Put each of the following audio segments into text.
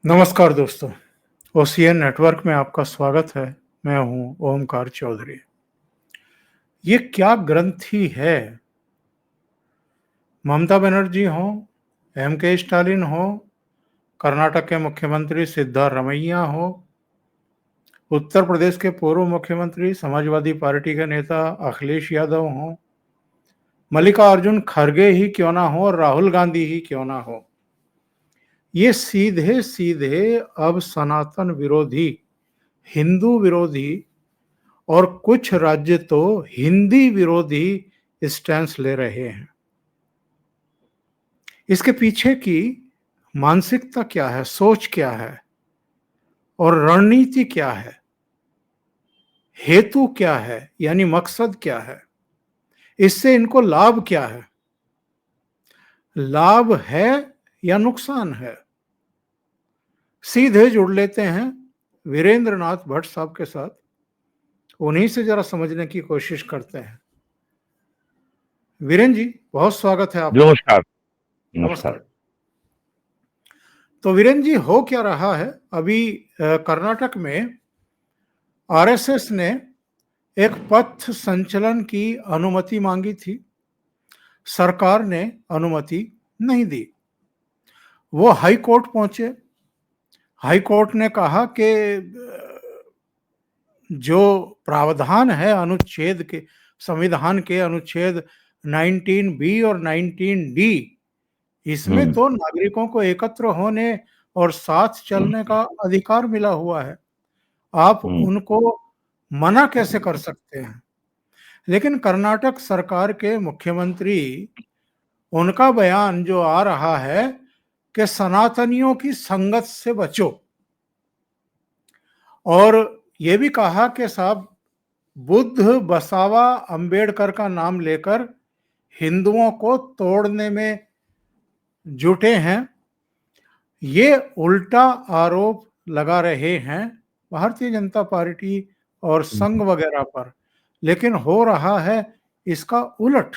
नमस्कार दोस्तों, OCN network में आपका स्वागत है। मैं हूं ओमकार चौधरी। ये क्या ग्रंथि है? ममता बनर्जी हो, एम.के. स्टालिन हो, कर्नाटक के मुख्यमंत्री सिद्धारमैया हो, उत्तर प्रदेश के पूर्व मुख्यमंत्री समाजवादी पार्टी के नेता अखिलेश यादव हो, मल्लिकार्जुन खड़गे ही क्यों ना हो और राहुल गांधी ही क्यों ना हो, ये सीधे सीधे अब सनातन विरोधी, हिंदू विरोधी और कुछ राज्य तो हिंदी विरोधी स्टैंस ले रहे हैं। इसके पीछे की मानसिकता क्या है, सोच क्या है और रणनीति क्या है, हेतु क्या है, यानी मकसद क्या है, इससे इनको लाभ क्या है, लाभ है या नुकसान है? सीधे जुड़ लेते हैं वीरेंद्र नाथ भट्ट साहब के साथ, उन्हीं से जरा समझने की कोशिश करते हैं। वीरेंद्र जी, बहुत स्वागत है आपका। नमस्कार। नमस्कार। तो वीरेंद्र जी, हो क्या रहा है अभी? कर्नाटक में आरएसएस ने एक पथ संचलन की अनुमति मांगी थी, सरकार ने अनुमति नहीं दी। वो हाई कोर्ट पहुंचे। हाई कोर्ट ने कहा कि जो प्रावधान है अनुच्छेद के, संविधान के अनुच्छेद 19 बी और 19 डी, इसमें तो नागरिकों को एकत्र होने और साथ चलने का अधिकार मिला हुआ है। आप उनको मना कैसे कर सकते हैं? लेकिन कर्नाटक सरकार के मुख्यमंत्री, उनका बयान जो आ रहा है कि सनातनियों की संगत से बचो, और ये भी कहा कि साहब बुद्ध, बसावा, अंबेडकर का नाम लेकर हिंदुओं को तोड़ने में जुटे हैं। ये उल्टा आरोप लगा रहे हैं भारतीय जनता पार्टी और संघ वगैरह पर, लेकिन हो रहा है इसका उलट।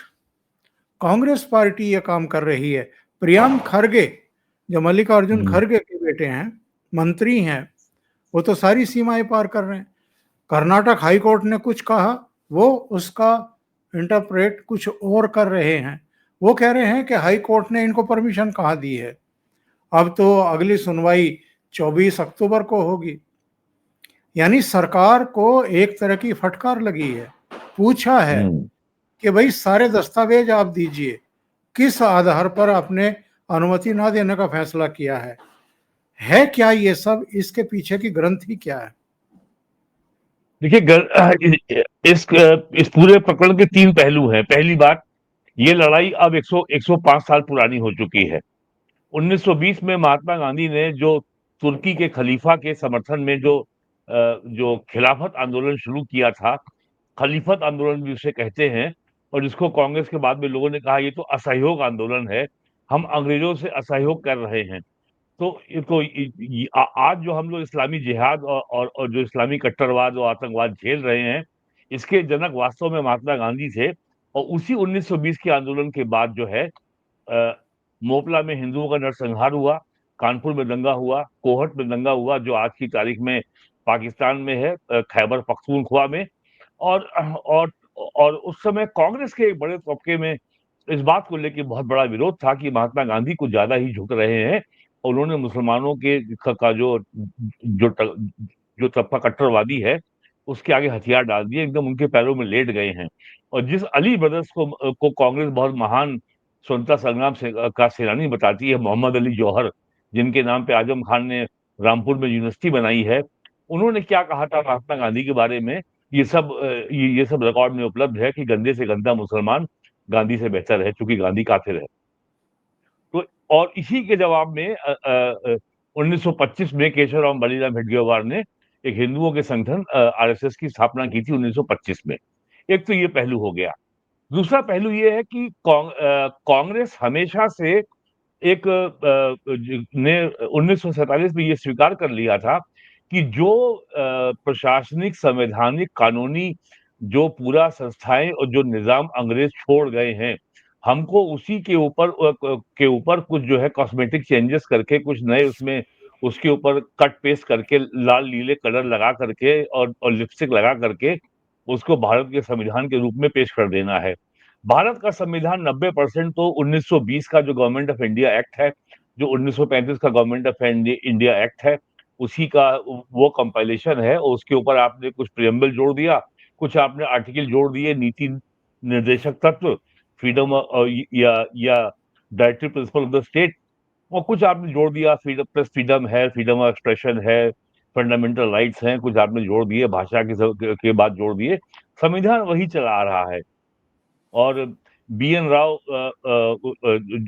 कांग्रेस पार्टी ये काम कर रही है। प्रियांक खड़गे, जो मल्लिकार्जुन खड़गे के बेटे हैं, मंत्री हैं, वो तो सारी सीमाएं पार कर रहे हैं। कर्नाटक हाई कोर्ट ने कुछ कहा, वो उसका इंटरप्रेट कुछ और कर रहे हैं। वो कह रहे हैं कि हाई कोर्ट ने इनको परमिशन कहाँ दी है। अब तो अगली सुनवाई 24 अक्टूबर को होगी। यानी सरकार को एक तरह की फटकार लगी है। पूछा है कि भाई सारे दस्तावेज आप दीजिए, किस आधार पर आपने अनुमति ना देने का फैसला किया है क्या ये सब? इसके पीछे की ग्रंथि क्या है? देखिए, इस पूरे प्रकरण के 3 पहलू हैं। पहली बात, ये लड़ाई अब 105 साल पुरानी हो चुकी है। 1920 में महात्मा गांधी ने जो तुर्की के खलीफा के समर्थन में जो खिलाफत आंदोलन शुरू किया था, खलीफत आंदोलन भी उसे कहते हैं, और जिसको कांग्रेस के बाद में लोगों ने कहा ये तो असहयोग आंदोलन है, हम अंग्रेजों से असहयोग कर रहे हैं। तो आज जो हम लोग इस्लामी जिहाद और जो इस्लामी कट्टरवाद और आतंकवाद झेल रहे हैं, इसके जनक वास्तव में महात्मा गांधी थे। और उसी 1920 के आंदोलन के बाद जो है मोपला में हिंदुओं का नरसंहार हुआ, कानपुर में दंगा हुआ, कोहट में दंगा हुआ जो आज की तारीख में पाकिस्तान में है, खैबर पख्तूनख्वा में। और और और उस समय कांग्रेस के एक बड़े तबके में इस बात को लेकर बहुत बड़ा विरोध था कि महात्मा गांधी कुछ ज्यादा ही झुक रहे हैं। उन्होंने मुसलमानों के का जो तबका कट्टरवादी है उसके आगे हथियार डाल दिए, एकदम उनके पैरों में लेट गए हैं। और जिस अली ब्रदर्स को कांग्रेस बहुत महान स्वतंत्रता संग्राम का सेनानी बताती है, मोहम्मद अली जौहर, जिनके नाम पे आजम खान ने रामपुर में यूनिवर्सिटी बनाई है, उन्होंने क्या कहा था महात्मा गांधी के बारे में, ये सब रिकॉर्ड में उपलब्ध है कि गंदे से गंदा मुसलमान गांधी से बेहतर है, क्योंकि गांधी काफिर है। तो और इसी के जवाब में 1925 में केशवराम बलीराम हेडगेवार ने एक हिंदुओं के संगठन आरएसएस की स्थापना की थी 1925 में। एक तो ये पहलू हो गया। दूसरा पहलू ये है कि कांग्रेस हमेशा से एक ने 1947 में ये स्वीकार कर लिया था कि जो प्रशासनिक, संवैधानिक, कानूनी जो पूरा संस्थाएं और जो निजाम अंग्रेज छोड़ गए हैं, हमको उसी के ऊपर कुछ जो है कॉस्मेटिक चेंजेस करके कुछ नए उसमें उसके ऊपर कट पेस्ट करके लाल नीले कलर लगा करके और लिपस्टिक लगा करके उसको भारत के संविधान के रूप में पेश कर देना है। भारत का संविधान 90% तो 1920 का जो गवर्नमेंट ऑफ इंडिया एक्ट है, जो 1935 का गवर्नमेंट ऑफ इंडिया एक्ट है, उसी का वो कंपाइलेशन है, और उसके ऊपर आपने कुछ प्रियम्बल जोड़ दिया, कुछ आपने आर्टिकल जोड़ दिए, नीति निर्देशक तत्व, फ्रीडम या directive principle of the state, और कुछ आपने जोड़ दिया, फ्रीडम प्लस फ्रीडम है, फ्रीडम ऑफ एक्सप्रेशन है, फंडामेंटल राइट्स हैं, कुछ आपने जोड़ दिए, भाषा के बाद जोड़ दिए, संविधान वही चला आ रहा है। और बी एन राव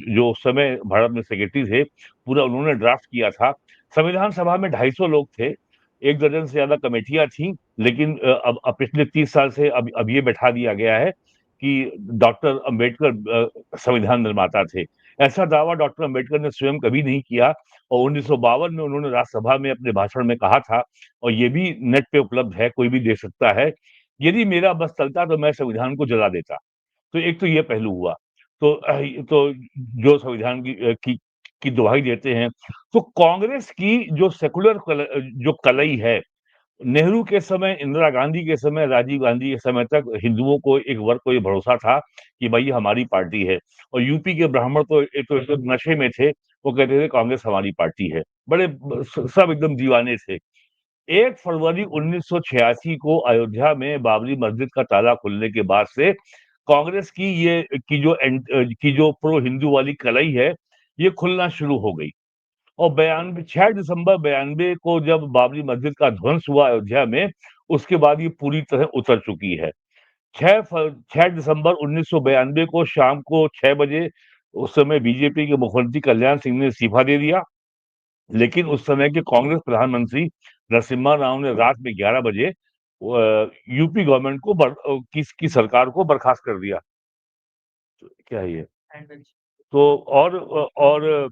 जो उस समय भारत में सेक्रेटरी थे, पूरा उन्होंने ड्राफ्ट किया था। संविधान सभा में 250 लोग थे, 1 दर्जन से ज्यादा कमेटियां थी, लेकिन अब पिछले 30 साल से अब ये बैठा दिया गया है कि डॉक्टर अंबेडकर संविधान निर्माता थे। ऐसा दावा डॉक्टर अंबेडकर ने स्वयं कभी नहीं किया, और 1952 में उन्होंने राज्यसभा में अपने भाषण में कहा था, और ये भी नेट पे उपलब्ध है, कोई भी देख सकता है, यदि मेरा बस चलता तो मैं संविधान को जला देता। तो एक तो ये पहलू हुआ। तो जो संविधान की दुहाई देते हैं, तो कांग्रेस की जो सेकुलर जो कलई है, नेहरू के समय, इंदिरा गांधी के समय, राजीव गांधी के समय तक हिंदुओं को, एक वर्ग को ये भरोसा था कि भाई ये हमारी पार्टी है, और यूपी के ब्राह्मण तो एक तो नशे में थे, वो कहते थे कांग्रेस हमारी पार्टी है, बड़े सब एकदम दीवाने थे। 1 फरवरी 1986 को अयोध्या में बाबरी मस्जिद का ताला खुलने के बाद से कांग्रेस की जो प्रो हिंदू वाली कलई है, ये खुलना शुरू हो गई। और 6 दिसंबर 92 को जब बाबरी मस्जिद का ध्वंस हुआ अयोध्या में, उसके बाद ये पूरी तरह उतर चुकी है। 6 दिसंबर 1992 को शाम को 6 बजे, उस समय बीजेपी के मुख्यमंत्री कल्याण सिंह ने इस्तीफा दे दिया, लेकिन उस समय के कांग्रेस प्रधानमंत्री नरसिम्हा राव ने रात में 11 बजे यूपी गवर्नमेंट को की सरकार को बर्खास्त कर दिया। तो क्या है ये? तो और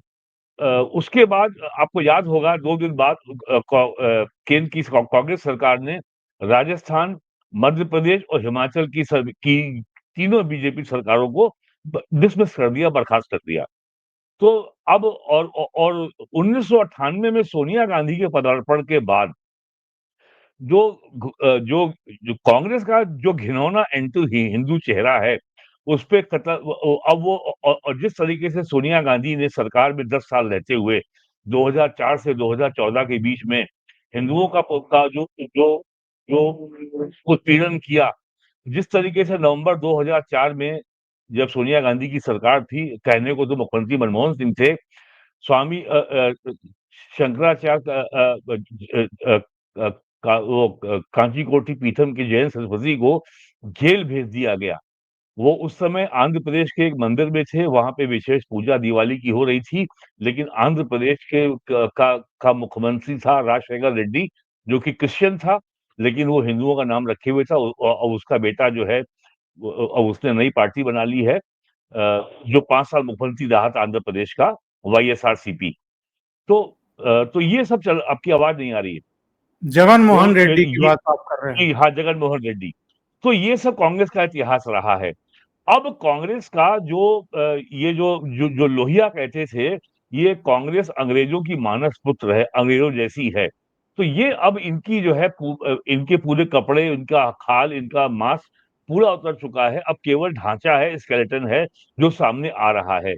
उसके बाद आपको याद होगा, 2 दिन बाद केंद्र की कांग्रेस सरकार ने राजस्थान, मध्य प्रदेश और हिमाचल की तीनों बीजेपी सरकारों को डिसमिस कर दिया, बर्खास्त कर दिया। तो अब और 1998 में सोनिया गांधी के पदार्पण के बाद जो जो कांग्रेस का जो घिनौना एंटी हिंदू चेहरा है, उस पे अब वो, और जिस तरीके से सोनिया गांधी ने सरकार में 10 साल रहते हुए 2004 से 2014 के बीच में हिंदुओं का जो जो उत्पीड़न किया, जिस तरीके से नवंबर 2004 में जब सोनिया गांधी की सरकार थी, कहने को तो मुख्यमंत्री मनमोहन सिंह थे, स्वामी शंकराचार्य कांची कोटि पीठम के जैन सरस्वती को जेल भेज दिया गया। वो उस समय आंध्र प्रदेश के एक मंदिर में थे, वहां पे विशेष पूजा दिवाली की हो रही थी, लेकिन आंध्र प्रदेश का मुख्यमंत्री था राजशेखर रेड्डी, जो कि क्रिश्चियन था, लेकिन वो हिंदुओं का नाम रखे हुए था, और उसका बेटा जो है, अब उसने नई पार्टी बना ली है, जो 5 साल मुख्यमंत्री रहा था आंध्र प्रदेश का, YSRCP। तो ये सब आपकी आवाज नहीं आ रही है? जगन मोहन तो रेड्डी की बात आप कर रहे हैं? जी हाँ, जगन मोहन रेड्डी। तो ये सब कांग्रेस का इतिहास रहा है। अब कांग्रेस का ये जो लोहिया कहते थे, ये कांग्रेस अंग्रेजों की मानस पुत्र है, अंग्रेजों जैसी है। तो ये अब इनकी जो है इनके पूरे कपड़े, इनका खाल, इनका मांस पूरा उतर चुका है। अब केवल ढांचा है, स्केलेटन है, जो सामने आ रहा है।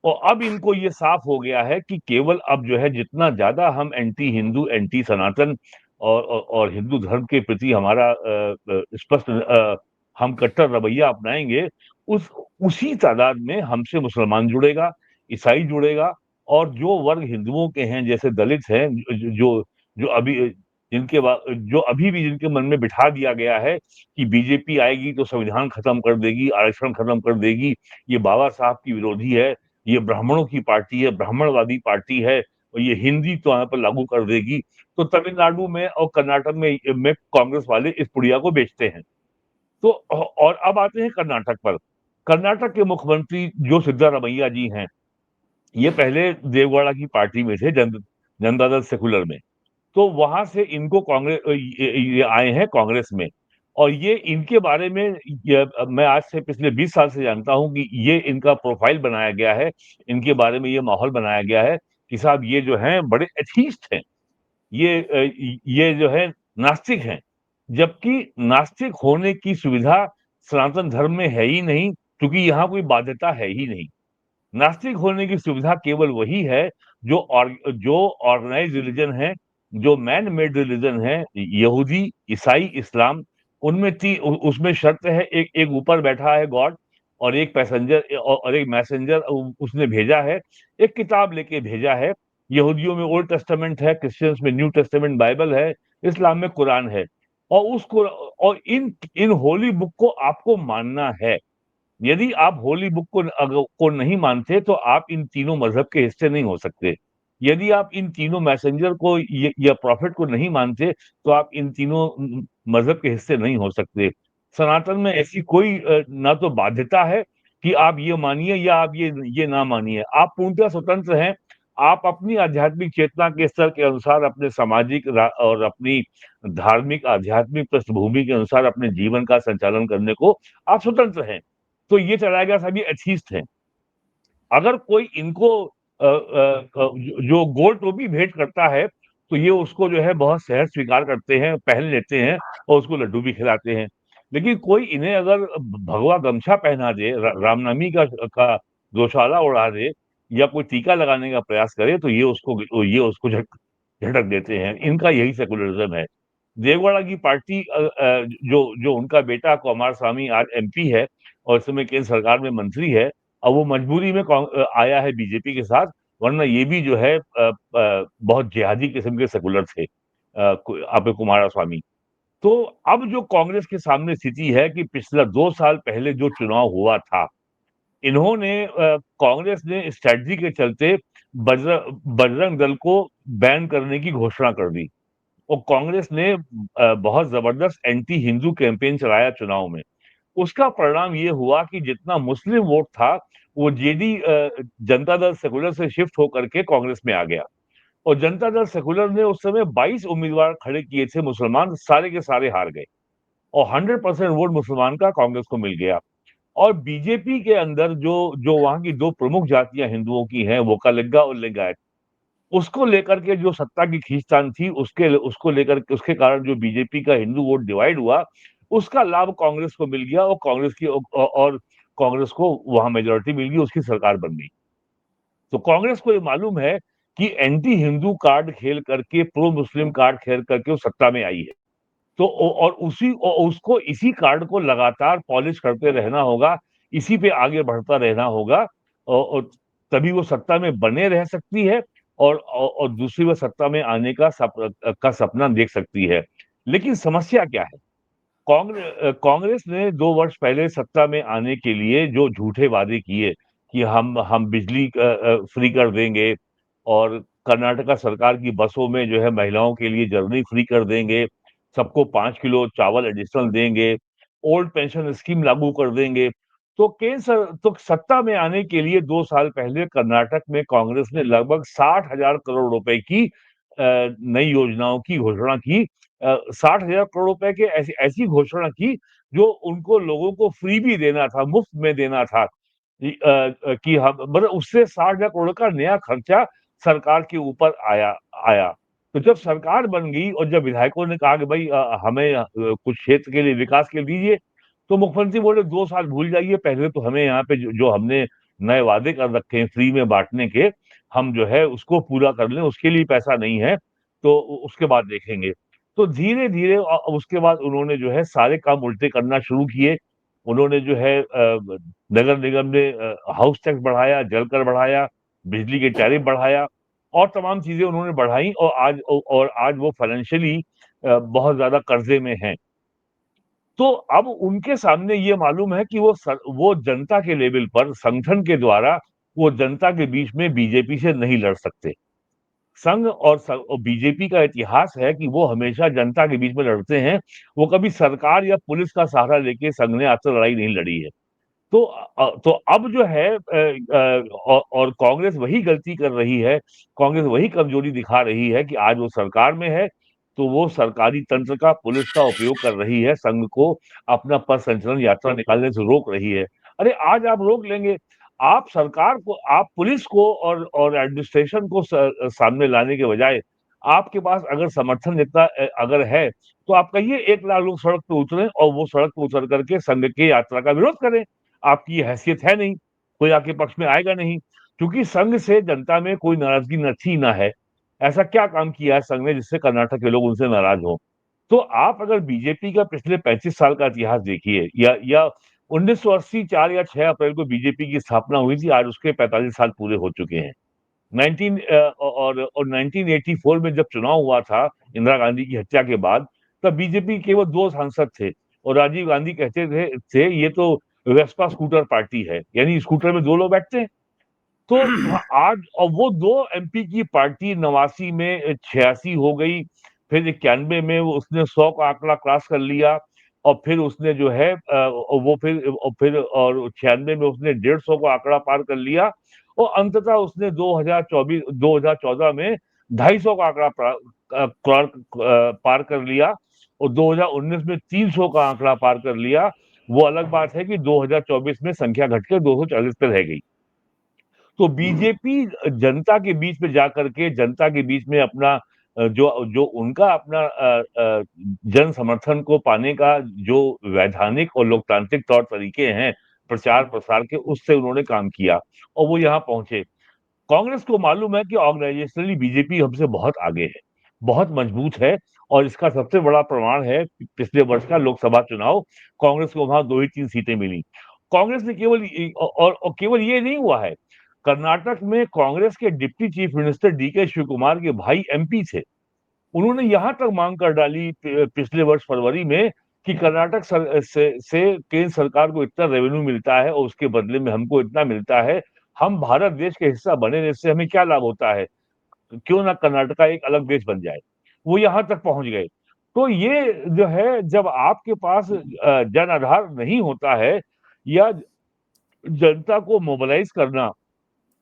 और अब इनको ये साफ हो गया है कि केवल अब जो है, जितना ज्यादा हम एंटी हिंदू, एंटी सनातन और हिंदू धर्म के प्रति हमारा स्पष्ट हम कट्टर रवैया अपनाएंगे, उसी तादाद में हमसे मुसलमान जुड़ेगा, ईसाई जुड़ेगा, और जो वर्ग हिंदुओं के हैं, जैसे दलित हैं, जो जो अभी जो अभी भी जिनके मन में बिठा दिया गया है कि बीजेपी आएगी तो संविधान खत्म कर देगी, आरक्षण खत्म कर देगी, ये बाबा साहब की विरोधी है, ये ब्राह्मणों की पार्टी है, ब्राह्मणवादी पार्टी है, और ये हिंदी तो यहाँ पर लागू कर देगी। तो तमिलनाडु में और कर्नाटक में कांग्रेस वाले इस पुड़िया को बेचते हैं। तो और अब आते हैं कर्नाटक पर। कर्नाटक के मुख्यमंत्री जो सिद्धारमैया जी हैं, ये पहले देवगौड़ा की पार्टी में थे, जनता दल सेकुलर में। तो वहां से इनको कांग्रेस ये आए हैं कांग्रेस में, और ये इनके बारे में मैं आज से पिछले 20 साल से जानता हूं कि ये इनका प्रोफाइल बनाया गया है, इनके बारे में ये माहौल बनाया गया है कि साहब ये जो हैं बड़े एथीस्ट हैं, ये जो है नास्तिक हैं, जबकि नास्तिक होने की सुविधा सनातन धर्म में है ही नहीं, क्योंकि यहाँ कोई बाध्यता है ही नहीं। नास्तिक होने की सुविधा केवल वही है जो ऑर्गेनाइज्ड रिलीजन है, जो मैन मेड रिलीजन है, यहूदी, ईसाई, इस्लाम, उनमें उसमें शर्त है, एक एक ऊपर बैठा है गॉड, और एक पैसेंजर और एक मैसेंजर उसने भेजा है, एक किताब लेके भेजा है। यहूदियों में ओल्ड टेस्टामेंट है, क्रिश्चियंस में न्यू टेस्टामेंट बाइबल है, इस्लाम में कुरान है, और उसको और इन इन होली बुक को आपको मानना है। यदि आप होली बुक को नहीं मानते तो आप इन तीनों मजहब के हिस्से नहीं हो सकते। यदि आप इन तीनों मैसेंजर को या प्रॉफिट को नहीं मानते तो आप इन तीनों मजहब के हिस्से नहीं हो सकते। सनातन में ऐसी कोई ना तो बाध्यता है कि आप ये मानिए या आप ये ना मानिए। आप पूर्णतः स्वतंत्र हैं। आप अपनी आध्यात्मिक चेतना के स्तर के अनुसार अपने सामाजिक और अपनी धार्मिक आध्यात्मिक पृष्ठभूमि के अनुसार अपने जीवन का संचालन करने को आप स्वतंत्र हैं। तो ये चला गया सभी एथीस्ट हैं। अगर कोई इनको जो गोल टोपी भेंट करता है तो ये उसको जो है बहुत सहज स्वीकार करते हैं, पहन लेते हैं और उसको लड्डू भी खिलाते हैं। लेकिन कोई इन्हें अगर भगवा गमछा पहना दे, रामनवमी का गौशाला उड़ा दे या कोई टीका लगाने का प्रयास करे तो ये उसको झटक देते हैं। इनका यही सेकुलरिज्म है। देवगौड़ा की पार्टी जो जो उनका बेटा कुमारस्वामी आज एमपी है और इस समय केंद्र सरकार में मंत्री है, अब वो मजबूरी में आया है बीजेपी के साथ, वरना ये भी जो है बहुत जिहादी किस्म के सेकुलर थे, आपके कुमारस्वामी। तो अब जो कांग्रेस के सामने स्थिति है कि पिछला 2 साल पहले जो चुनाव हुआ था, इन्होंने कांग्रेस ने स्ट्रैटेजी के चलते बजरंग दल को बैन करने की घोषणा कर दी और कांग्रेस ने बहुत जबरदस्त एंटी हिंदू कैंपेन चलाया चुनाव में। उसका परिणाम ये हुआ कि जितना मुस्लिम वोट था वो जनता दल सेकुलर से शिफ्ट होकर के कांग्रेस में आ गया और जनता दल सेकुलर ने उस समय 22 उम्मीदवार खड़े किए थे, मुसलमान सारे के सारे हार गए और 100% वोट मुसलमान का कांग्रेस को मिल गया। और बीजेपी के अंदर जो जो वहां की दो प्रमुख जातियां हिंदुओं की हैं, वो कलिग्गा और लिंगायत, उसको लेकर के जो सत्ता की खींचतान थी, उसको लेकर के उसके कारण जो बीजेपी का हिंदू वोट डिवाइड हुआ, उसका लाभ कांग्रेस को मिल गया और कांग्रेस को वहां मेजोरिटी मिल गई, उसकी सरकार बन गई। तो कांग्रेस को ये मालूम है कि एंटी हिंदू कार्ड खेल करके प्रो मुस्लिम कार्ड खेल करके वो सत्ता में आई है। तो और उसको इसी कार्ड को लगातार पॉलिश करते रहना होगा, इसी पे आगे बढ़ता रहना होगा और तभी वो सत्ता में बने रह सकती है और दूसरी बार सत्ता में आने का सपना देख सकती है। लेकिन समस्या क्या है? कांग्रेस ने 2 वर्ष पहले सत्ता में आने के लिए जो झूठे वादे किए कि हम बिजली फ्री कर देंगे और कर्नाटका सरकार की बसों में जो है महिलाओं के लिए जर्नी फ्री कर देंगे, सबको 5 किलो चावल एडिशनल देंगे, ओल्ड पेंशन स्कीम लागू कर देंगे। तो सत्ता में आने के लिए 2 साल पहले कर्नाटक में कांग्रेस ने लगभग 60,000 करोड़ रुपए की नई योजनाओं की घोषणा की। 60,000 करोड़ रुपए की ऐसी ऐसी घोषणा की जो उनको लोगों को फ्री भी देना था, मुफ्त में देना था। कि हम मतलब उससे 60,000 करोड़ का नया खर्चा सरकार के ऊपर आया आया। तो जब सरकार बन गई और जब विधायकों ने कहा कि भाई हमें कुछ क्षेत्र के लिए विकास के लिए दीजिए, तो मुख्यमंत्री बोले 2 साल भूल जाइए, पहले तो हमें यहाँ पे जो हमने नए वादे कर रखे हैं फ्री में बांटने के, हम जो है उसको पूरा कर लें, उसके लिए पैसा नहीं है, तो उसके बाद देखेंगे। तो धीरे-धीरे उसके बाद उन्होंने जो है सारे काम उल्टे करना शुरू किए। उन्होंने जो है नगर निगम ने हाउस टैक्स बढ़ाया, जलकर बढ़ाया, बिजली के टैरिफ बढ़ाया और तमाम चीज़ें उन्होंने बढ़ाई और आज वो फाइनेंशियली बहुत ज़्यादा कर्ज़े में हैं। तो अब उनके सामने ये मालूम है कि वो जनता के लेवल पर संगठन के द्वारा वो जनता के बीच में बीजेपी से नहीं लड़ सकते। संघ और बीजेपी का इतिहास है कि वो हमेशा जनता के बीच में लड़ते हैं। वो कभी सरकार या पुलिस का सहारा लेके संघ ने आज तक लड़ाई नहीं लड़ी है। तो अब जो है और कांग्रेस वही गलती कर रही है, कांग्रेस वही कमजोरी दिखा रही है कि आज वो सरकार में है, तो वो सरकारी तंत्र का, पुलिस का उपयोग कर रही है, संघ को अपना पथ संचलन यात्रा निकालने से रोक रही है। अरे आज आप रोक लेंगे, आप सरकार को, आप पुलिस को और एडमिनिस्ट्रेशन को सामने लाने के बजाय आपके पास अगर समर्थन जितना अगर है, तो आप कहिए 1 लाख लोग सड़क पे उतरे और वो सड़क पे उतर करके संघ की यात्रा का विरोध करें। आपकी ये हैसियत है नहीं, कोई आपके पक्ष में आएगा नहीं, क्योंकि संघ से जनता में कोई नाराजगी न थी ना है। ऐसा क्या काम किया है संघ ने जिससे कर्नाटक के लोग उनसे नाराज हो? तो आप अगर बीजेपी का पिछले 35 साल का इतिहास देखिए, या 1980 4 या 6 अप्रैल को बीजेपी की स्थापना हुई थी, आज उसके 45 साल पूरे हो चुके हैं। 1984 में जब चुनाव हुआ था इंदिरा गांधी की हत्या के बाद, तब बीजेपी के केवल 2 सांसद थे और राजीव गांधी कहते थे ये तो वेस्पा स्कूटर पार्टी है, यानी स्कूटर में 2 लोग बैठते हैं। तो आज और वो 2 एमपी की पार्टी 89 में 86 हो गई, फिर 91 में वो उसने 100 का आंकड़ा क्रॉस कर लिया और फिर उसने जो है वो फिर और 96 में उसने 150 का आंकड़ा पार कर लिया और अंततः उसने 2014 में 250 का आंकड़ा पार कर लिया और 2019 में 300 का आंकड़ा पार कर लिया। वो अलग बात है कि 2024 में संख्या घटकर 240 पे रह गई। तो बीजेपी जनता के बीच में जाकर के जनता के बीच में अपना जो जो उनका अपना जन समर्थन को पाने का जो वैधानिक और लोकतांत्रिक तौर तरीके हैं प्रचार प्रसार के, उससे उन्होंने काम किया और वो यहाँ पहुंचे। कांग्रेस को मालूम है कि ऑर्गेनाइजेशनली बीजेपी हमसे बहुत आगे है, बहुत मजबूत है और इसका सबसे बड़ा प्रमाण है पिछले वर्ष का लोकसभा चुनाव। कांग्रेस को वहां 2 ही 3 सीटें मिली। कांग्रेस ने और केवल ये नहीं हुआ है, कर्नाटक में कांग्रेस के deputy chief minister DK Shiv Kumar के भाई एमपी थे। उन्होंने यहां तक मांग कर डाली पिछले वर्ष फरवरी में कि कर्नाटक से केंद्र सरकार को इतना रेवेन्यू मिलता है और उसके बदले में हमको इतना मिलता है, हम भारत देश के हिस्सा बने, इससे हमें क्या लाभ होता है, क्यों ना कर्नाटका एक अलग देश बन जाए। वो यहां तक पहुंच गए। तो ये जो है, जब आपके पास जन आधार नहीं होता है या जनता को मोबिलाइज करना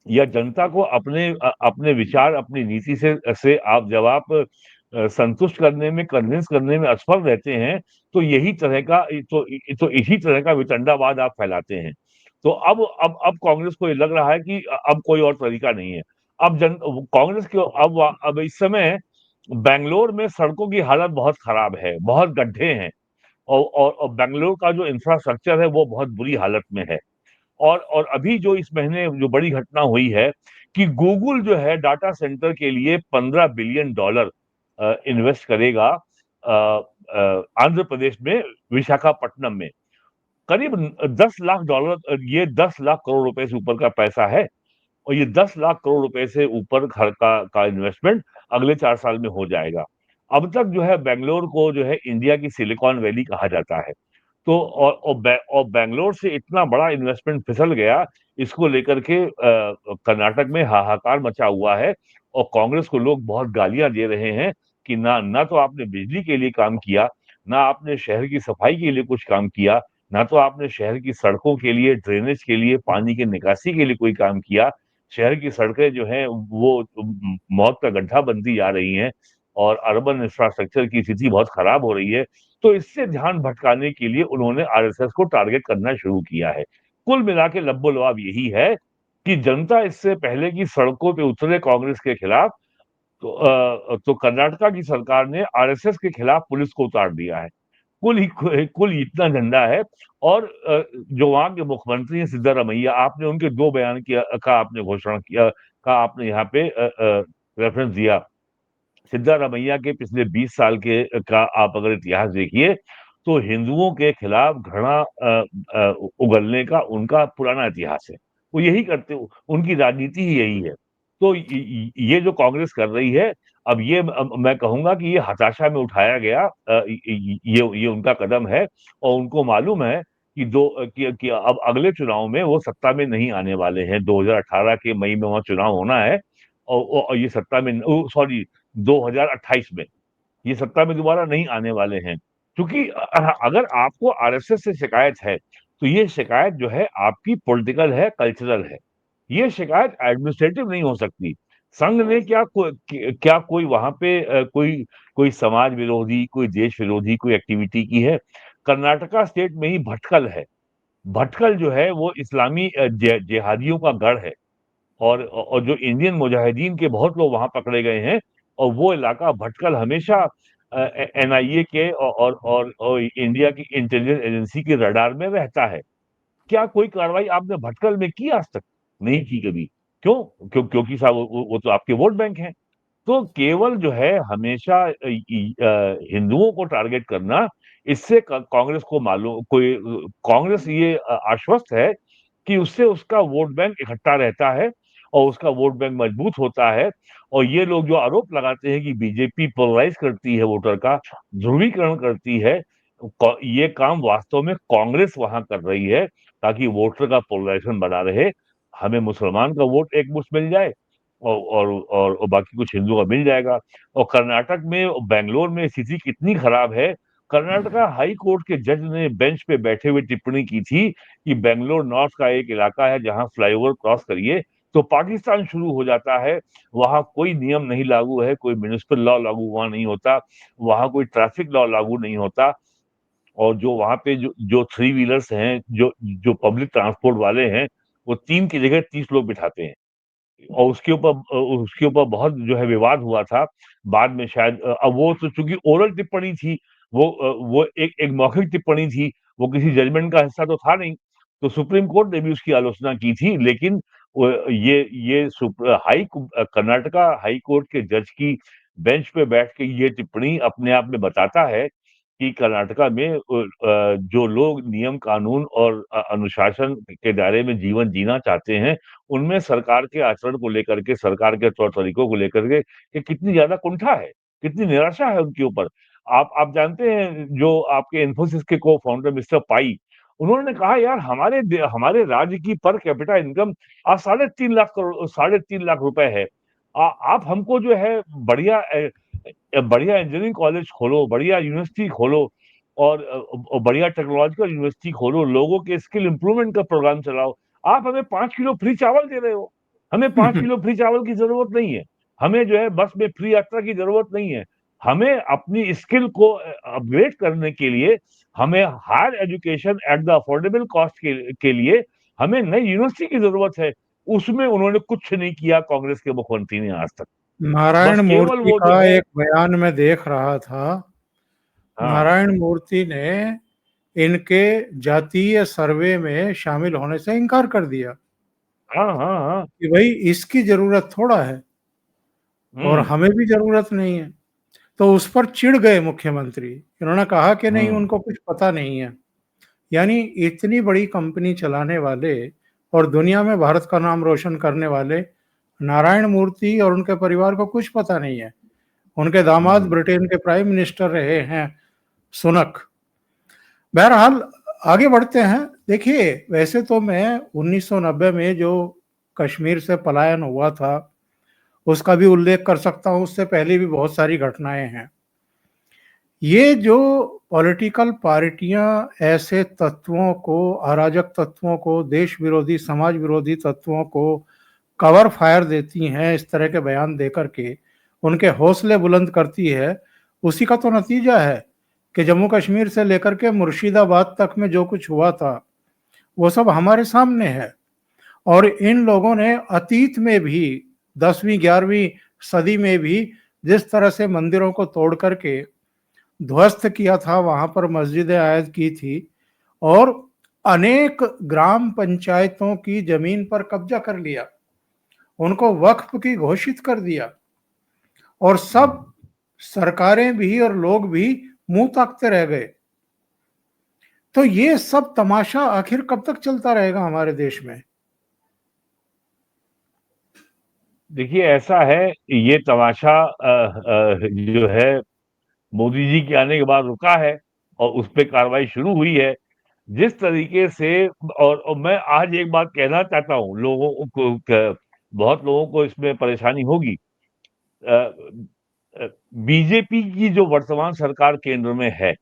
या जनता को अपने विचार अपनी नीति से आप जब आप संतुष्ट करने में कन्विंस करने में असफल रहते हैं, तो यही तरह का तो इसी तरह का वितंडावाद आप फैलाते हैं। तो अब कांग्रेस को ये लग रहा है कि अब कोई और तरीका नहीं है। अब कांग्रेस के अब इस समय बेंगलोर में सड़कों की हालत बहुत खराब है, बहुत गड्ढे हैं और बेंगलोर का जो इंफ्रास्ट्रक्चर है वो बहुत बुरी हालत में है। और अभी जो इस महीने जो बड़ी घटना हुई है कि गूगल जो है डाटा सेंटर के लिए $15 बिलियन इन्वेस्ट करेगा आंध्र प्रदेश में विशाखापट्टनम में। करीब $10 लाख, ये 10 लाख करोड़ रुपए से ऊपर का पैसा है और ये 10 लाख करोड़ रुपए से ऊपर घर का इन्वेस्टमेंट अगले 4 साल में हो जाएगा। अब तक जो है बेंगलोर को जो है इंडिया की सिलिकॉन वैली कहा जाता है। तो और बेंगलोर से इतना बड़ा इन्वेस्टमेंट फिसल गया, इसको लेकर के कर्नाटक में हाहाकार मचा हुआ है और कांग्रेस को लोग बहुत गालियां दे रहे हैं कि ना तो आपने बिजली के लिए काम किया, ना आपने शहर की सफाई के लिए कुछ काम किया, ना तो आपने शहर की सड़कों के लिए, ड्रेनेज के लिए, पानी की निकासी के लिए कोई काम किया। शहर की सड़कें जो हैं वो मौत का गड्ढा बनती जा रही हैं और अर्बन इंफ्रास्ट्रक्चर की स्थिति बहुत खराब हो रही है। तो इससे ध्यान भटकाने के लिए उन्होंने आरएसएस को टारगेट करना शुरू किया है। कुल मिला के लब्बो-लुआब यही है कि जनता इससे पहले की सड़कों पे उतरे कांग्रेस के खिलाफ, तो कर्नाटका की सरकार ने आरएसएस के खिलाफ पुलिस को उतार दिया है। कुल इतना झंडा है। और जो वहां के मुख्यमंत्री हैं सिद्धारमैया, आपने उनके 2 बयान किया का आपने घोषणा किया का आपने यहाँ पे रेफरेंस दिया। सिद्धारमैया के पिछले 20 साल के का आप अगर इतिहास देखिए, तो हिंदुओं के खिलाफ घृणा उगलने का उनका पुराना इतिहास है। वो यही करते, उनकी राजनीति ही यही है। तो ये जो कांग्रेस कर रही है, अब ये मैं कहूँगा कि ये हताशा में उठाया गया ये उनका कदम है और उनको मालूम है कि अब अगले चुनाव में वो सत्ता में नहीं आने वाले हैं। 2018 के मई में वहाँ चुनाव होना है और ये सत्ता में सॉरी 2028 में ये सत्ता में दोबारा नहीं आने वाले हैं। क्योंकि अगर आपको आरएसएस से शिकायत है, तो ये शिकायत जो है आपकी पॉलिटिकल है, कल्चरल है। ये शिकायत एडमिनिस्ट्रेटिव नहीं हो सकती। संघ ने क्या कोई वहां पे कोई समाज विरोधी, कोई देश विरोधी कोई एक्टिविटी की है? कर्नाटका स्टेट में ही भटकल है। भटकल जो है वो इस्लामी जिहादियों का गढ़ है, और जो इंडियन मुजाहिदीन के बहुत लोग वहां पकड़े गए हैं, और वो इलाका भटकल हमेशा एनआईए के और इंडिया की इंटेलिजेंस एजेंसी के रडार में रहता है। क्या कोई कार्रवाई आपने भटकल में की आज तक? नहीं की कभी। क्योंकि साहब वो तो आपके वोट बैंक हैं। तो केवल जो है हमेशा हिंदुओं को टारगेट करना, इससे कांग्रेस को मालूम कोई कांग्रेस ये आश्वस्त है कि उससे उसका वोट बैंक इकट्ठा रहता है और उसका वोट बैंक मजबूत होता है। और ये लोग जो आरोप लगाते हैं कि बीजेपी पोलराइज करती है वोटर का, ध्रुवीकरण करती है, ये काम वास्तव में कांग्रेस वहां कर रही है ताकि वोटर का पोलराइजेशन बना रहे। हमें मुसलमान का वोट एक मुश्त मिल जाए और बाकी कुछ हिंदू का मिल जाएगा। और कर्नाटक में, बेंगलोर में स्थिति कितनी खराब है। कर्नाटका हाई कोर्ट के जज ने बेंच पे बैठे हुए टिप्पणी की थी कि बेंगलोर नॉर्थ का एक इलाका है जहां फ्लाईओवर क्रॉस करिए तो पाकिस्तान शुरू हो जाता है। वहां कोई नियम नहीं लागू है, कोई म्युनिसिपल लॉ लागू वहां नहीं होता, वहां कोई ट्रैफिक लॉ लागू नहीं होता। और जो वहां पे जो थ्री व्हीलर्स हैं, जो जो पब्लिक ट्रांसपोर्ट वाले हैं, वो 3 की जगह 30 लोग बिठाते हैं। और उसके ऊपर बहुत जो है विवाद हुआ था। बाद में शायद अब वो तो चूंकि ओरल टिप्पणी थी, वो एक एक मौखिक टिप्पणी थी, वो किसी जजमेंट का हिस्सा तो था नहीं। तो सुप्रीम कोर्ट ने भी उसकी आलोचना की थी, लेकिन कर्नाटका हाई कोर्ट के जज की बेंच पे बैठ के ये टिप्पणी अपने आप में बताता है कि कर्नाटका में जो लोग नियम कानून और अनुशासन के दायरे में जीवन जीना चाहते हैं, उनमें सरकार के आचरण को लेकर के, सरकार के तौर तरीकों को लेकर के कि कितनी ज्यादा कुंठा है, कितनी निराशा है उनके ऊपर। आप जानते हैं जो आपके इन्फोसिस के को फाउंडर मिस्टर पाई, उन्होंने कहा यार हमारे राज्य की पर कैपिटा इनकम आज 3.5 लाख करोड़ 3.5 लाख रुपए है। आप हमको जो है बढ़िया बढ़िया इंजीनियरिंग कॉलेज खोलो, बढ़िया यूनिवर्सिटी खोलो, और बढ़िया टेक्नोलॉजिकल यूनिवर्सिटी खोलो, लोगों के स्किल इंप्रूवमेंट का प्रोग्राम चलाओ। आप हमें 5 किलो फ्री चावल दे रहे हो। हमें 5 किलो फ्री चावल की जरूरत नहीं है। हमें जो है बस में फ्री यात्रा की जरूरत नहीं है। हमें अपनी स्किल को अपग्रेड करने के लिए, हमें higher education at the affordable cost के लिए हमें नई यूनिवर्सिटी की जरूरत है। उसमें उन्होंने कुछ नहीं किया कांग्रेस के मुख्यमंत्री ने आज तक। नारायण बस केवल मूर्ति वो जो का है। एक बयान में देख रहा था। हाँ, नारायण मूर्ति ने इनके जातीय सर्वे में शामिल होने से इनकार कर दिया हाँ, हाँ, हाँ। कि भाई इसकी जरूरत थोड़ा है और हुँ, हमें भी जरूरत नहीं है। तो उस पर चिढ़ गए मुख्यमंत्री। इन्होंने कहा कि नहीं, हुँ, उनको कुछ पता नहीं है। यानी इतनी बड़ी कंपनी चलाने वाले और दुनिया में भारत का नाम रोशन करने वाले नारायण मूर्ति और उनके परिवार को कुछ पता नहीं है। उनके दामाद हुँ। ब्रिटेन के प्राइम मिनिस्टर रहे हैं, सुनक। बहरहाल आगे बढ़ते हैं। देखिए, वैसे तो मैं 1990 में जो कश्मीर से पलायन हुआ था उसका भी उल्लेख कर सकता हूँ। उससे पहले भी बहुत सारी घटनाएं हैं। ये जो पॉलिटिकल पार्टियां ऐसे तत्वों को, अराजक तत्वों को, देश विरोधी, समाज विरोधी तत्वों को कवर फायर देती हैं, इस तरह के बयान देकर के उनके हौसले बुलंद करती है, उसी का तो नतीजा है कि जम्मू कश्मीर से लेकर के मुर्शिदाबाद तक में जो कुछ हुआ था वो सब हमारे सामने है। और इन लोगों ने अतीत में भी 10वीं 11वीं सदी में भी जिस तरह से मंदिरों को तोड़ करके ध्वस्त किया था, वहां पर मस्जिदें आयद की थी और अनेक ग्राम पंचायतों की जमीन पर कब्जा कर लिया, उनको वक्फ की घोषित कर दिया, और सब सरकारें भी और लोग भी मुंह ताकते रह गए। तो ये सब तमाशा आखिर कब तक चलता रहेगा हमारे देश में? देखिए ऐसा है, ये तमाशा जो है मोदी जी के आने के बाद रुका है और उस पे कार्रवाई शुरू हुई है। जिस तरीके से, और मैं आज एक बात कहना चाहता हूँ लोगों को, बहुत लोगों को इसमें परेशानी होगी। अ, बीजेपी की जो वर्तमान सरकार केंद्र में है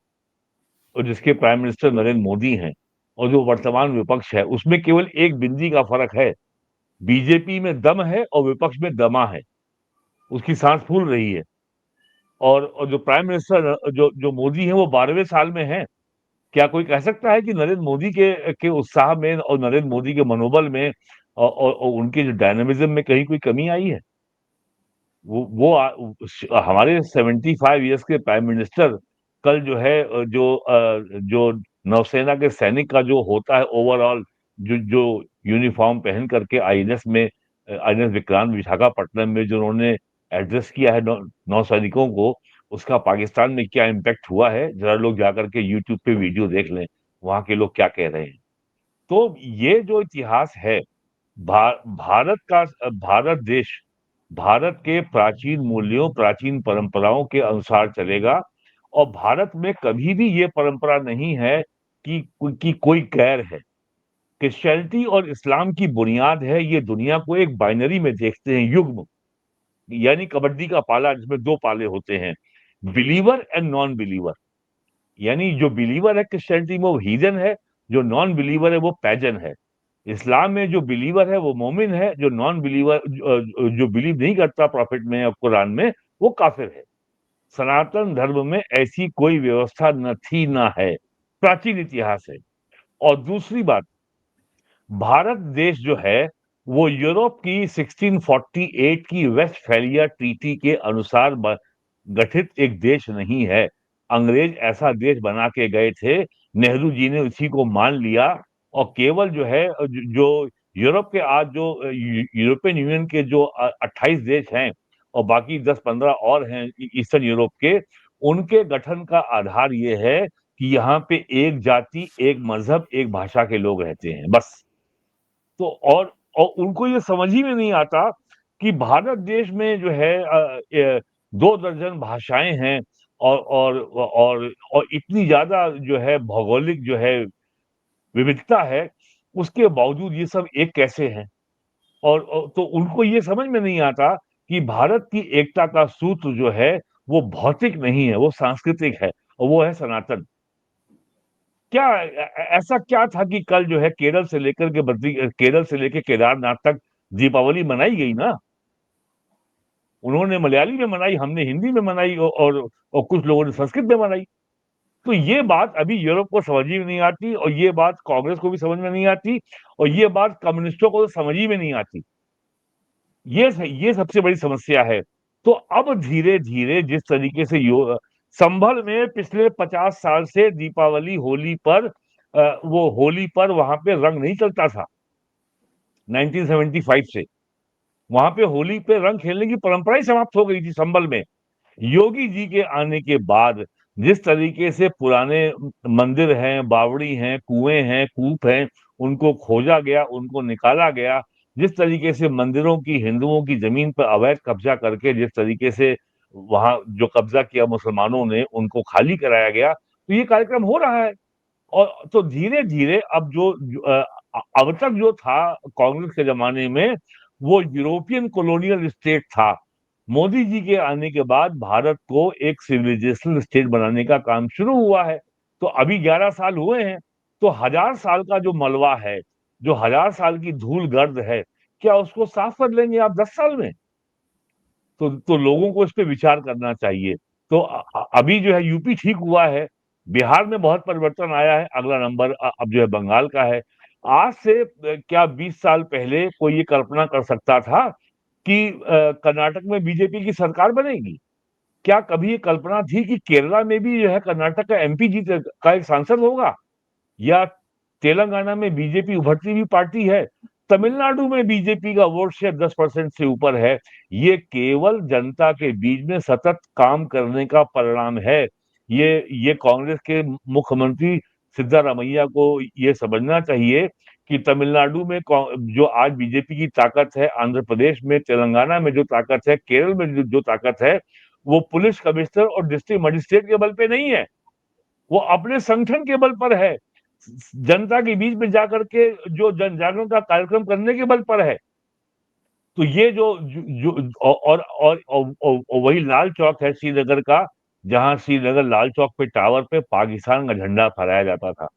और जिसके प्राइम मिनिस्टर नरेंद्र मोदी हैं, और जो वर्तमान विपक्ष है, उसमें केवल एक बिंदी का फर्क है। बीजेपी में दम है और विपक्ष में दमा है। उसकी सांस फूल रही है। और जो प्राइम मिनिस्टर जो जो मोदी है वो 12वें साल में है। क्या कोई कह सकता है कि नरेंद्र मोदी के उत्साह में और नरेंद्र मोदी के मनोबल में और उनके जो डायनामिज्म में कहीं कोई कमी आई है? हमारे 75 इयर्स के प्राइम मिनिस्टर कल जो है जो नौसेना के सैनिक का जो होता है ओवरऑल जो जो यूनिफॉर्म पहन करके आईएनएस में आईएनएस विक्रांत विशाखापट्टनम में जो उन्होंने एड्रेस किया है नौ सैनिकों को, उसका पाकिस्तान में क्या इम्पैक्ट हुआ है, जरा लोग जाकर के यूट्यूब पे वीडियो देख लें, वहां के लोग क्या कह रहे हैं। तो ये जो इतिहास है, भारत का भारत देश भारत के प्राचीन मूल्यों, प्राचीन परंपराओं के अनुसार चलेगा और भारत में कभी भी ये परंपरा नहीं है कि कोई गैर है। क्रिश्चियनिटी और इस्लाम की बुनियाद है, ये दुनिया को एक बाइनरी में देखते हैं, युग्म, यानी कबड्डी का पाला जिसमें 2 पाले होते हैं, बिलीवर एंड नॉन बिलीवर। यानी जो बिलीवर है क्रिश्चियनिटी में वो हीदन है, जो नॉन बिलीवर है वो पैजन है। इस्लाम में जो बिलीवर है वो मोमिन है, जो नॉन बिलीवर जो बिलीव नहीं करता प्रॉफिट में या कुरान में, वो काफिर है। सनातन धर्म में ऐसी कोई व्यवस्था न थी ना है, प्राचीन इतिहास है। और दूसरी बात, भारत देश जो है वो यूरोप की 1648 की वेस्टफैलिया ट्रीटी के अनुसार गठित एक देश नहीं है। अंग्रेज ऐसा देश बना के गए थे, नेहरू जी ने उसी को मान लिया और केवल जो है जो यूरोप के आज जो यूरोपियन यूनियन के जो 28 देश हैं और बाकी 10-15 और हैं ईस्टर्न यूरोप के, उनके गठन का आधार ये है कि यहाँ पे एक जाति, एक मजहब, एक भाषा के लोग रहते हैं, बस। तो और उनको ये समझ ही में नहीं आता कि भारत देश में जो है 2 दर्जन भाषाएं हैं और इतनी ज्यादा जो है भौगोलिक जो है विविधता है, उसके बावजूद ये सब एक कैसे हैं? और तो उनको ये समझ में नहीं आता कि भारत की एकता का सूत्र जो है वो भौतिक नहीं है, वो सांस्कृतिक है और वो है सनातन। क्या ऐसा क्या था कि कल जो है केरल से लेके केदारनाथ तक दीपावली मनाई गई ना? उन्होंने मलयाली में मनाई, हमने हिंदी में मनाई और कुछ लोगों ने संस्कृत में मनाई। तो ये बात अभी यूरोप को समझ ही में नहीं आती और ये बात कांग्रेस को भी समझ में नहीं आती और ये बात कम्युनिस्टों को तो समझ ही में नहीं आती। ये सबसे बड़ी समस्या है। तो अब धीरे-धीरे जिस तरीके से संभल में पिछले 50 साल से दीपावली, होली पर वो होली पर वहां पे रंग नहीं चलता था 1975 से। वहां पे होली पे रंग खेलने की परंपरा ही समाप्त हो गई थी संभल में। योगी जी के आने के बाद जिस तरीके से पुराने मंदिर हैं, बावड़ी हैं, कुएं हैं, कूप हैं, उनको खोजा गया, उनको निकाला गया, जिस तरीके से मंदिरों की, हिंदुओं की जमीन पर अवैध कब्जा करके जिस तरीके से वहां जो कब्जा किया मुसलमानों ने उनको खाली कराया गया, तो ये कार्यक्रम हो रहा है। और तो धीरे-धीरे अब अब तक जो था कांग्रेस के ज़माने में, वो यूरोपियन कॉलोनियल स्टेट था। मोदी जी के आने के बाद भारत को एक सिविलाइजेशनल स्टेट बनाने का काम शुरू हुआ है। तो अभी 11 साल हुए हैं, तो 1000 साल का जो मलबा है, जो 1000 साल की धूल-गर्द है, क्या उसको साफ कर लेंगे आप 10 साल में? तो लोगों को इस पे विचार करना चाहिए। तो अभी जो है यूपी ठीक हुआ है, बिहार में बहुत परिवर्तन आया है, अगला नंबर अब जो है बंगाल का है। आज से क्या 20 साल पहले कोई ये कल्पना कर सकता था कि कर्नाटक में बीजेपी की सरकार बनेगी? क्या कभी ये कल्पना थी कि केरला में भी जो है कर्नाटक का एमपी जीत का एक सांसद होगा? या तेलंगाना में बीजेपी उभरती हुई पार्टी है, तमिलनाडु में बीजेपी का वोट शेयर 10% से ऊपर है। ये केवल जनता के बीच में सतत काम करने का परिणाम है। ये कांग्रेस के मुख्यमंत्री सिद्धारमैया को ये समझना चाहिए कि तमिलनाडु में जो आज बीजेपी की ताकत है, आंध्र प्रदेश में, तेलंगाना में जो ताकत है, केरल में जो ताकत है, वो पुलिस कमिश्नर और डिस्ट्रिक्ट मजिस्ट्रेट के बल पे नहीं है, वो अपने संगठन के बल पर है, जनता के बीच में जाकर के जो जन जागरण का कार्यक्रम करने के बल पर है। तो ये और वही लाल चौक है श्रीनगर का, जहां श्रीनगर लाल चौक पे टावर पे पाकिस्तान का झंडा फहराया जाता था।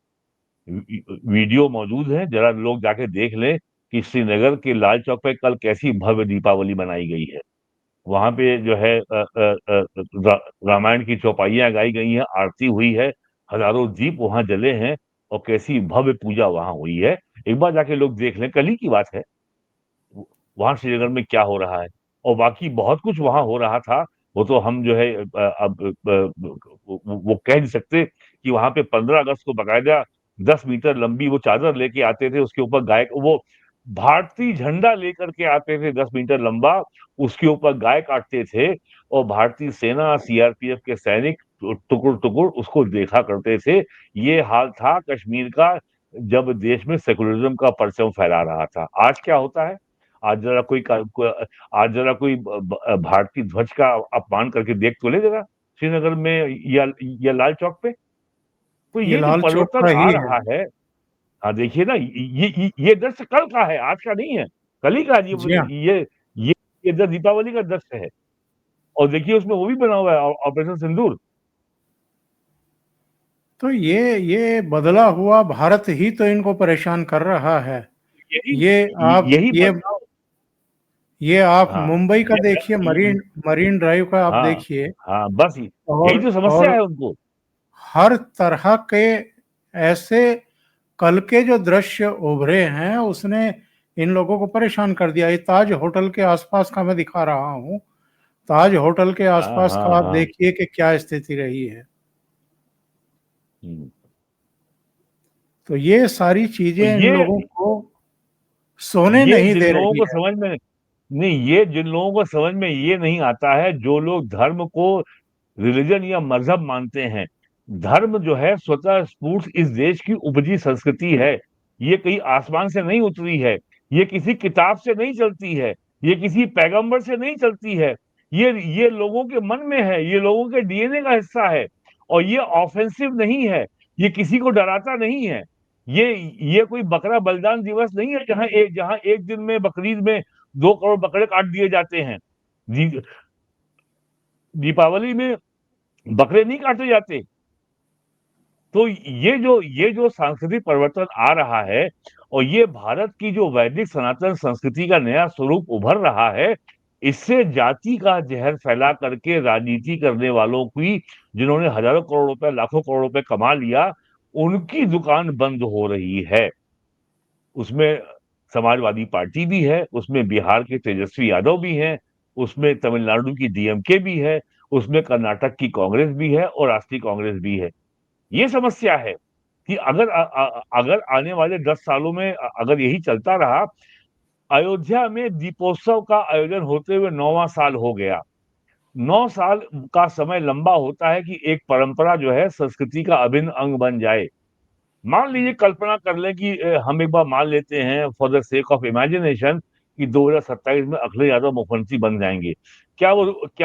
वीडियो मौजूद है, जरा लोग जाके देख लें कि श्रीनगर के लाल चौक पे कल कैसी भव्य दीपावली मनाई गई है। वहां पे जो है रामायण की चौपाइयां गाई गई हैं, आरती हुई है, हजारों दीप वहां जले हैं और कैसी भव्य पूजा वहां हुई है। एक बार जाके लोग देख लें, कल ही की बात है। वहां श्रीनगर में क्या हो रहा है, और बाकी बहुत कुछ वहां हो रहा था। वो तो हम जो है अब वो कह नहीं सकते कि वहां पे 15 अगस्त को बकायदा 10 मीटर लंबी वो चादर लेके आते थे, उसके ऊपर गाय, वो भारतीय झंडा लेकर के आते थे 10 मीटर लंबा, उसके ऊपर गाय काटते थे, और भारतीय सेना, सीआरपीएफ के सैनिक टुकुर टुकुर उसको देखा करते थे। ये हाल था कश्मीर का जब देश में सेकुलरिज्म का परचम फहरा रहा था। आज क्या होता है? आज जरा आज जरा कोई भारतीय ध्वज का अपमान करके देख तो ले जरा, श्रीनगर में या लाल चौक पे। तो ये ये जो लाल चौक परिवर्तन का आ ही है। रहा है, हाँ देखिए ना, ये दृश्य कल का है, आज का नहीं है, कल ही का। जी हाँ। ये ये दृश्य दीपावली का दृश्य है। और देखिए उसमें वो भी बना हुआ है, ऑपरेशन सिंदूर। तो ये बदला हुआ भारत ही तो इनको परेशान कर रहा है। यही ये आप यही बदलाव। ये आप हाँ, मुंबई का देखिए, ये मरीन मरीन ड्राइव का आप हाँ, देखिए। हाँ, बस यही और तो समस्या और है उनको। हर तरह के ऐसे कल के जो दृश्य उभरे हैं, उसने इन लोगों को परेशान कर दिया। ये ताज होटल के आसपास का मैं दिखा रहा हूँ। ताज होटल के हाँ, आसपास हाँ, का आप हाँ। देखिए कि क्या स्थिति रही है। हम्म। तो ये सारी तो चीजें इन लोगों को सोने ये नहीं जिन दे लोगों रही को है। समझ में नहीं, ये जिन लोगों को समझ में ये नहीं आता है, जो लोग धर्म को रिलीजन या मजहब मानते हैं। धर्म जो है स्वतः स्फूर्त इस देश की उपजी संस्कृति है। ये कहीं आसमान से नहीं उतरी है, ये किसी किताब से नहीं चलती है, ये किसी पैगंबर से नहीं चलती है। ये लोगों के मन में है, ये लोगों के डीएनए का हिस्सा है। और ये ऑफेंसिव नहीं है, ये किसी को डराता नहीं है। ये ये कोई बकरा बलिदान दिवस नहीं है जहां एक दिन में बकरीद में 2 करोड़ बकरे काट दिए जाते हैं। दी, दीपावली में बकरे नहीं काटे जाते। तो ये जो सांस्कृतिक परिवर्तन आ रहा है, और ये भारत की जो वैदिक सनातन संस्कृति का नया स्वरूप उभर रहा है, इससे जाति का जहर फैला करके राजनीति करने वालों की, जिन्होंने हजारों करोड़ रुपए, लाखों करोड़ रुपए कमा लिया, उनकी दुकान बंद हो रही है। उसमें समाजवादी पार्टी भी है, उसमें बिहार के तेजस्वी यादव भी हैं, उसमें तमिलनाडु की डीएमके भी है, उसमें कर्नाटक की कांग्रेस भी है और राष्ट्रीय कांग्रेस भी है। ये समस्या है कि अगर आने वाले 10 सालों में अगर यही चलता रहा। अयोध्या में दीपोत्सव का आयोजन होते हुए 9वां साल हो गया। 9 साल का समय लंबा होता है कि एक परंपरा जो है संस्कृति का अभिन्न अंग बन जाए। मान लीजिए, कल्पना कर लें कि हम एक बार मान लेते हैं for the sake of imagination कि 2027 में अखिलेश यादव मुख्यमंत्री बन जाएंगे। क्या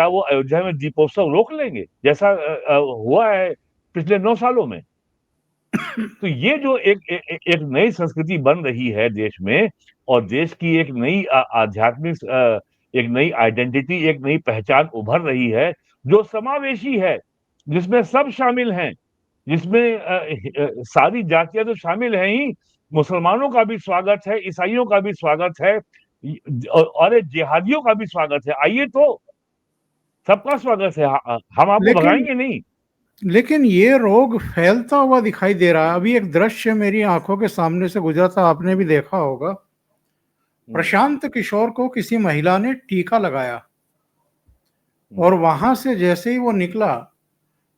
वो अयोध्या में दीपोत्सव रोक लेंगे, जैसा हुआ है पिछले 9 सालों में? तो ये जो एक नई संस्कृति बन रही है देश में, और देश की एक नई आध्यात्मिक, एक नई आइडेंटिटी, एक नई पहचान उभर रही है, जो समावेशी है, जिसमें सब शामिल हैं, जिसमें सारी जातियां तो शामिल हैं ही। मुसलमानों का भी स्वागत है, ईसाइयों का भी स्वागत है, और जिहादियों का भी स्वागत है। आइए तो, सबका स्वागत है। हम आपको लेकिन भगाएंगे नहीं। लेकिन ये रोग फैलता हुआ दिखाई दे रहा है। अभी एक दृश्य मेरी आंखों के सामने से गुजरा था, आपने भी देखा होगा। हम्म, प्रशांत किशोर को किसी महिला ने टीका लगाया, हम्म, और वहां से जैसे ही वो निकला,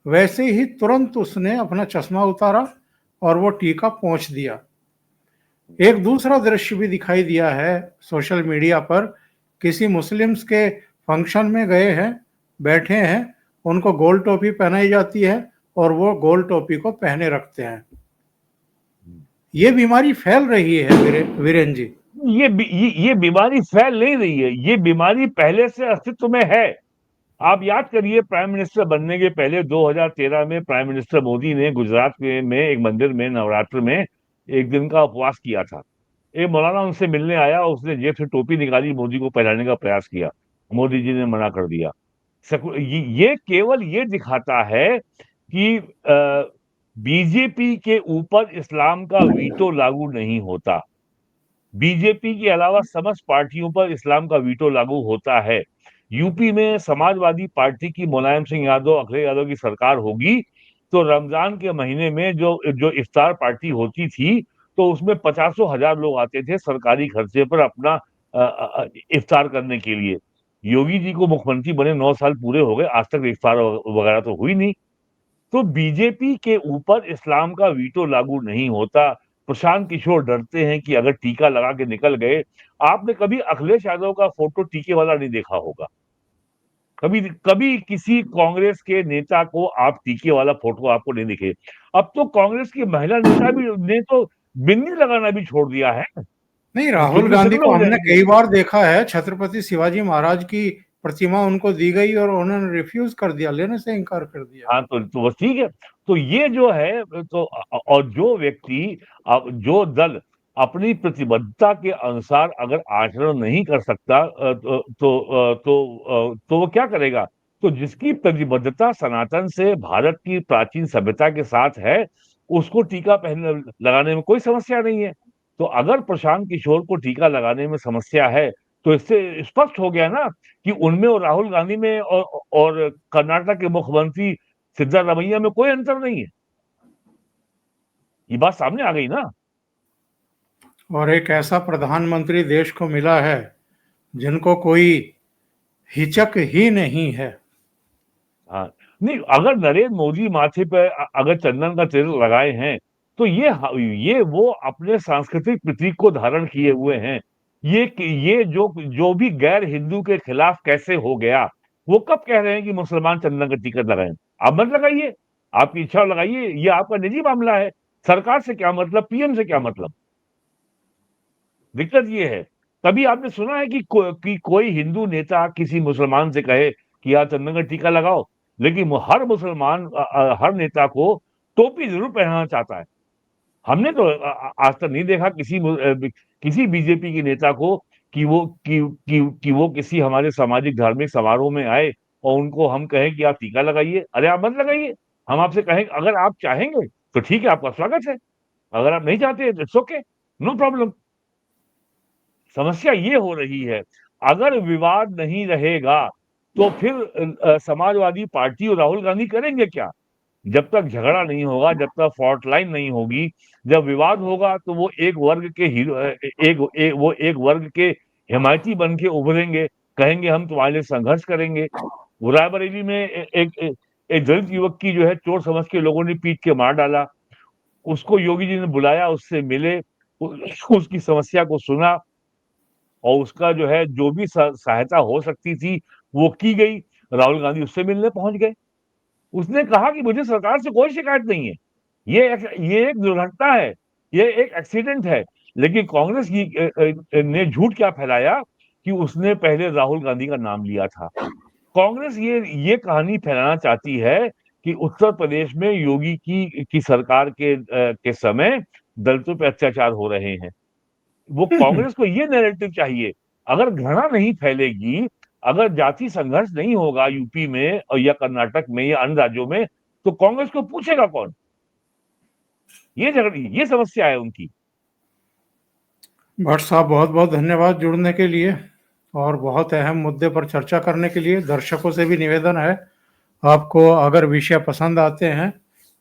वैसे ही तुरंत उसने अपना चश्मा उतारा और वो टीका पोंछ दिया। एक दूसरा दृश्य भी दिखाई दिया है सोशल मीडिया पर। किसी मुस्लिम्स के फंक्शन में गए हैं, बैठे हैं, उनको गोल टोपी पहनाई जाती है और वो गोल टोपी को पहने रखते हैं। हम्म। ये बीमारी फैल रही है वीरेन जी। ये बीमारी फैल नहीं रही है, ये बीमारी पहले से अस्तित्व में है। आप याद करिए, प्राइम मिनिस्टर बनने के पहले 2013 में प्राइम मिनिस्टर मोदी ने गुजरात में एक मंदिर में नवरात्र में एक दिन का उपवास किया था। एक मौलाना उनसे मिलने आया, उसने जेब से टोपी निकाली, मोदी को पहनाने का प्रयास किया, मोदी जी ने मना कर दिया। ये केवल ये दिखाता है कि बीजेपी के ऊपर इस्लाम का वीटो लागू नहीं होता। बीजेपी के अलावा समस्त पार्टियों पर इस्लाम का वीटो लागू होता है। यूपी में समाजवादी पार्टी की मुलायम सिंह यादव, अखिलेश यादव की सरकार होगी, तो रमजान के महीने में जो इफ्तार पार्टी होती थी, तो उसमें 50,000 लोग आते थे सरकारी खर्चे पर अपना इफ्तार करने के लिए। योगी जी को मुख्यमंत्री बने 9 साल पूरे हो गए, आज तक इफ्तार वगैरह तो हुई नहीं। तो बीजेपी के ऊपर इस्लाम का वीटो लागू नहीं होता। प्रशांत किशोर डरते हैं कि अगर टीका लगा के निकल गए, आपने कभी अखिलेश यादव का फोटो टीके वाला नहीं देखा होगा। कभी कभी किसी कांग्रेस के नेता को आप टीके वाला फोटो आपको नहीं दिखे। अब तो कांग्रेस की महिला नेता भी ने तो बिंदी लगाना भी छोड़ दिया है। नहीं, वो राहुल फिल्मी गांधी शक्ल को हो हमने जाएंगे। कई बार देखा है, छत्रपति शिवाजी महाराज की प्रतिमा उनको दी गई और उन्होंने रिफ्यूज कर दिया, लेने से इनकार कर दिया। हाँ, तो बस ठीक है। तो ये जो है, तो और जो व्यक्ति, अब जो दल अपनी प्रतिबद्धता के अनुसार अगर आचरण नहीं कर सकता, तो वो क्या करेगा? तो जिसकी प्रतिबद्धता सनातन से, भारत की प्राचीन सभ्यता के साथ है, उसको टीका पहनने लगाने में कोई समस्या नहीं है। तो अगर प्रशांत किशोर को टीका लगाने में समस्या है, तो इससे स्पष्ट हो गया ना कि उनमें और राहुल गांधी में और कर्नाटक के मुख्यमंत्री सिद्धारमैया में कोई अंतर नहीं है। ये बात सामने आ गई ना। और एक ऐसा प्रधानमंत्री देश को मिला है जिनको कोई हिचक ही नहीं है। हाँ, नहीं, अगर नरेंद्र मोदी माथे पे अगर चंदन का तेल लगाए हैं, तो ये वो अपने सांस्कृतिक प्रतीक को धारण किए हुए हैं। ये जो भी गैर हिंदू के खिलाफ कैसे हो गया, वो कब कह रहे हैं कि मुसलमान चंदन का टीका लगाएं? आप मत लगाइए, आपकी इच्छा लगाइए, ये आपका निजी मामला है। सरकार से क्या मतलब, पीएम से क्या मतलब? दिक्कत ये है। कभी आपने सुना है कि कोई हिंदू नेता किसी मुसलमान से कहे कि यार चंदन का टीका लगाओ? लेकिन हर मुसलमान हर नेता को टोपी जरूर पहनाना चाहता है। हमने तो आज तक नहीं देखा किसी बीजेपी के नेता को कि वो किसी हमारे सामाजिक धार्मिक समारोह में आए और उनको हम कहें कि आप टीका लगाइए। अरे आप मत लगाइए। हम आपसे कहें अगर आप चाहेंगे तो ठीक है, आपका स्वागत है। अगर आप नहीं चाहते इट्स ओके, नो प्रॉब्लम। समस्या ये हो रही है, अगर विवाद नहीं रहेगा तो फिर समाजवादी पार्टी और राहुल गांधी करेंगे क्या? जब तक झगड़ा नहीं होगा, जब तक फॉल्ट लाइन नहीं होगी, जब विवाद होगा तो वो एक वर्ग के हीरो, वो एक वर्ग के हिमायती बन के उभरेंगे, कहेंगे हम तुम्हारे लिए संघर्ष करेंगे। वो रायबरेली में एक दलित युवक की जो है चोर समझ के लोगों ने पीट के मार डाला। उसको योगी जी ने बुलाया, उससे मिले, उसकी समस्या को सुना और उसका जो है जो भी सहायता हो सकती थी वो की गई। राहुल गांधी उससे मिलने पहुंच गए। उसने कहा कि मुझे सरकार से कोई शिकायत नहीं है, ये एक दुर्घटना है, ये एक एक्सीडेंट है। लेकिन कांग्रेस ने झूठ क्या फैलाया कि उसने पहले राहुल गांधी का नाम लिया था। कांग्रेस ये कहानी फैलाना चाहती है कि उत्तर प्रदेश में योगी की सरकार के समय दलितों पे अत्याचार हो रहे हैं। वो कांग्रेस को ये नैरेटिव चाहिए। अगर घृणा नहीं फैलेगी, अगर जाति संघर्ष नहीं होगा यूपी में और या कर्नाटक में या अन्य राज्यों में, तो कांग्रेस को पूछेगा कौन? ये समस्या है उनकी। भट्ट साहब, बहुत बहुत धन्यवाद जुड़ने के लिए और बहुत अहम मुद्दे पर चर्चा करने के लिए। दर्शकों से भी निवेदन है, आपको अगर विषय पसंद आते हैं,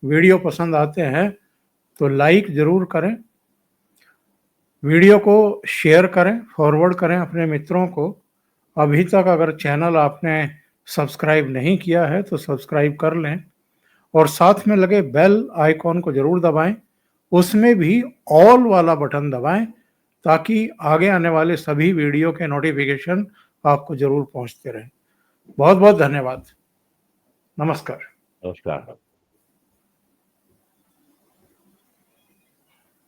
वीडियो पसंद आते हैं, तो लाइक जरूर करें, वीडियो को शेयर करें, फॉरवर्ड करें अपने मित्रों को। अभी तक अगर चैनल आपने सब्सक्राइब नहीं किया है तो सब्सक्राइब कर लें और साथ में लगे बेल आइकॉन को जरूर दबाएं। उसमें भी ऑल वाला बटन दबाएं ताकि आगे आने वाले सभी वीडियो के नोटिफिकेशन आपको जरूर पहुंचते रहें। बहुत बहुत धन्यवाद। नमस्कार। नमस्कार।